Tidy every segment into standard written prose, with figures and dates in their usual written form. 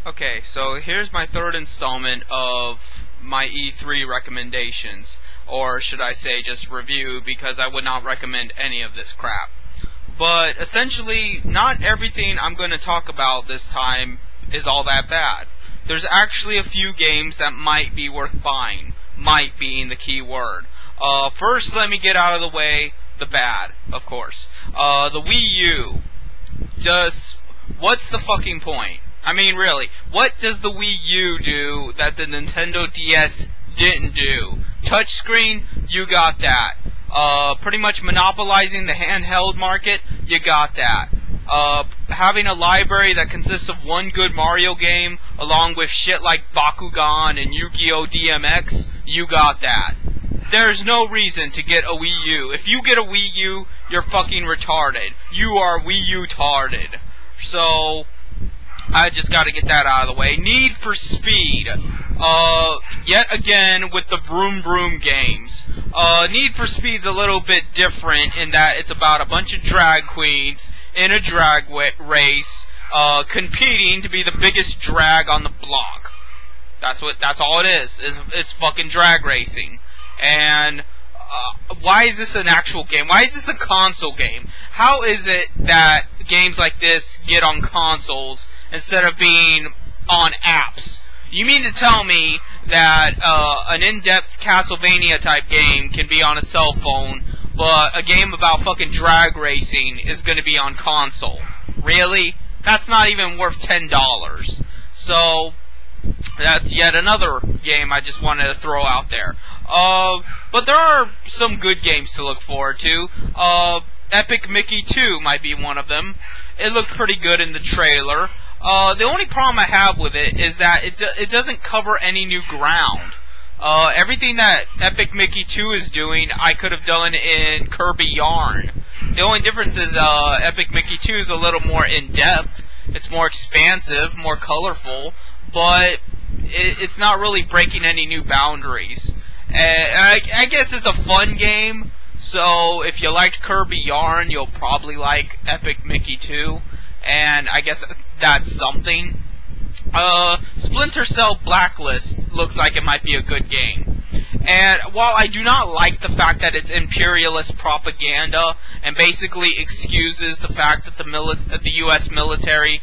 Okay, so here's my third installment of my E3 recommendations, or should I say just review, because I would not recommend any of this crap. But essentially, not everything I'm going to talk about this time is all that bad. There's actually a few games that might be worth buying, might being the key word. First, let me get out of the way the bad, of course. The Wii U. Just, what's the fucking point? I mean, really, what does the Wii U do that the Nintendo DS didn't do? Touchscreen, you got that. Pretty much monopolizing the handheld market, you got that. Having a library that consists of one good Mario game, along with shit like Bakugan and Yu-Gi-Oh! DMX, you got that. There's no reason to get a Wii U. If you get a Wii U, you're fucking retarded. You are Wii U-tarded. So, I just gotta get that out of the way. Need for Speed. Yet again with the Vroom Vroom games. Need for Speed's a little bit different in that it's about a bunch of drag queens in a drag race, competing to be the biggest drag on the block. That's all it is. It's fucking drag racing. And, why is this an actual game? Why is this a console game? How is it that games like this get on consoles instead of being on apps? You mean to tell me that an in-depth Castlevania type game can be on a cell phone, but a game about fucking drag racing is going to be on console? Really? That's not even worth $10. So, that's yet another game I just wanted to throw out there. But there are some good games to look forward to. Epic Mickey 2 might be one of them. It looked pretty good in the trailer. The only problem I have with it is that it doesn't cover any new ground. Everything that Epic Mickey 2 is doing, I could have done in Kirby Yarn. The only difference is Epic Mickey 2 is a little more in-depth. It's more expansive, more colorful, but it's not really breaking any new boundaries. I guess it's a fun game, so if you liked Kirby Yarn, you'll probably like Epic Mickey 2, and I guess that's something. Splinter Cell Blacklist looks like it might be a good game. And while I do not like the fact that it's imperialist propaganda and basically excuses the fact that the U.S. military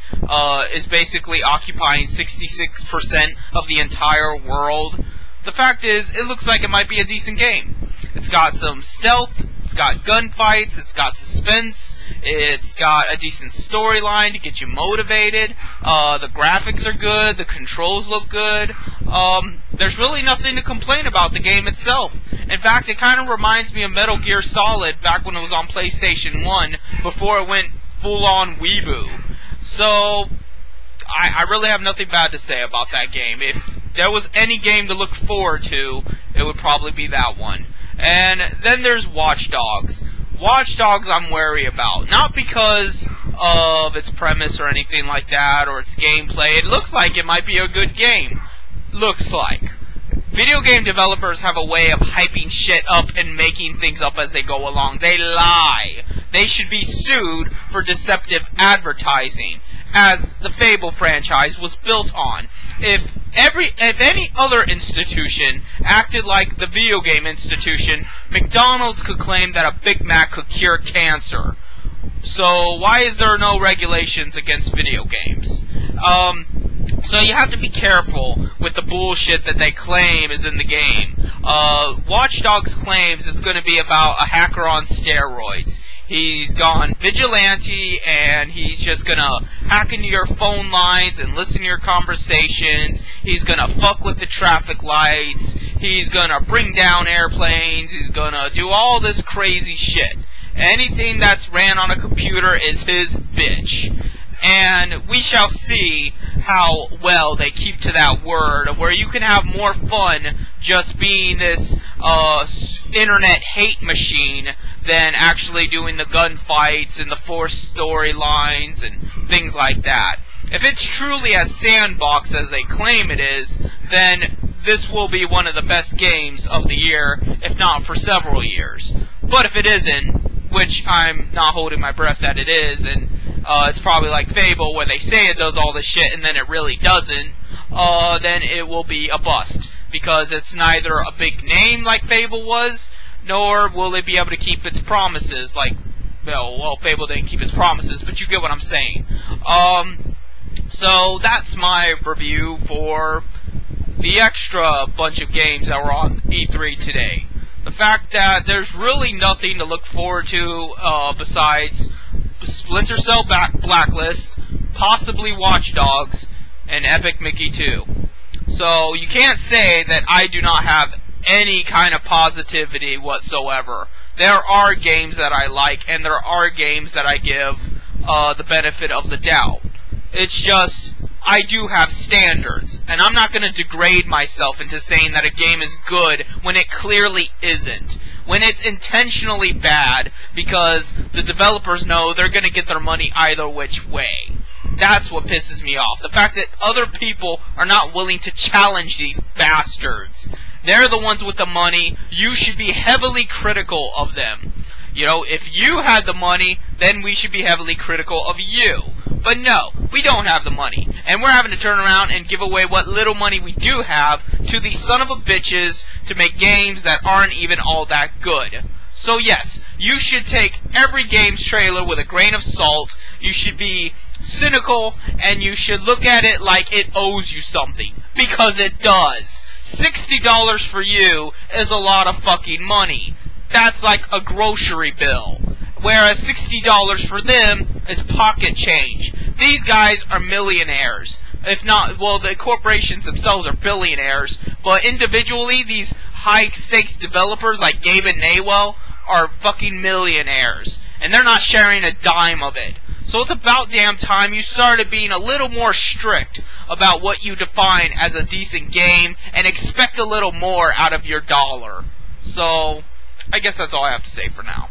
is basically occupying 66% of the entire world, the fact is, it looks like it might be a decent game. It's got some stealth, it's got gunfights, it's got suspense, it's got a decent storyline to get you motivated, the graphics are good, the controls look good, there's really nothing to complain about the game itself. In fact, it kind of reminds me of Metal Gear Solid back when it was on PlayStation 1, before it went full-on weeboo. So, I really have nothing bad to say about that game. If there was any game to look forward to, it would probably be that one. And then there's Watch Dogs. Watch Dogs I'm wary about. Not because of its premise or anything like that, or its gameplay. It looks like it might be a good game. Looks like. Video game developers have a way of hyping shit up and making things up as they go along. They lie. They should be sued for deceptive advertising, as the Fable franchise was built on. If any other institution acted like the video game institution, McDonald's could claim that a Big Mac could cure cancer. So why is there no regulations against video games? So you have to be careful with the bullshit that they claim is in the game. Watch Dogs claims it's going to be about a hacker on steroids. He's gone vigilante, and he's just gonna hack into your phone lines and listen to your conversations. He's gonna fuck with the traffic lights. He's gonna bring down airplanes. He's gonna do all this crazy shit. Anything that's ran on a computer is his bitch. And we shall see how well they keep to that word, where you can have more fun just being this internet hate machine than actually doing the gunfights and the forced storylines and things like that. If it's truly as sandbox as they claim it is, then this will be one of the best games of the year, if not for several years. But if it isn't, which I'm not holding my breath that it is, and it's probably like Fable, where they say it does all this shit and then it really doesn't, then it will be a bust. Because it's neither a big name like Fable was, nor will it be able to keep its promises like, well, Fable didn't keep its promises, but you get what I'm saying. So that's my review for the extra bunch of games that were on E3 today. The fact that there's really nothing to look forward to besides Splinter Cell Blacklist, possibly Watch Dogs, and Epic Mickey 2. So you can't say that I do not have any kind of positivity whatsoever. There are games that I like, and there are games that I give the benefit of the doubt. It's just, I do have standards, and I'm not going to degrade myself into saying that a game is good when it clearly isn't. When it's intentionally bad, because the developers know they're going to get their money either which way. That's what pisses me off. The fact that other people are not willing to challenge these bastards. They're the ones with the money. You should be heavily critical of them. You know, if you had the money, then we should be heavily critical of you. But no, we don't have the money. And we're having to turn around and give away what little money we do have to these son of a bitches to make games that aren't even all that good. So yes, you should take every game's trailer with a grain of salt. You should be cynical, and you should look at it like it owes you something. Because it does. $60 for you is a lot of fucking money. That's like a grocery bill. Whereas $60 for them is pocket change. These guys are millionaires. If not, well, the corporations themselves are billionaires. But individually, these high-stakes developers like Gabe and Naywell are fucking millionaires. And they're not sharing a dime of it. So it's about damn time you started being a little more strict about what you define as a decent game and expect a little more out of your dollar. So, I guess that's all I have to say for now.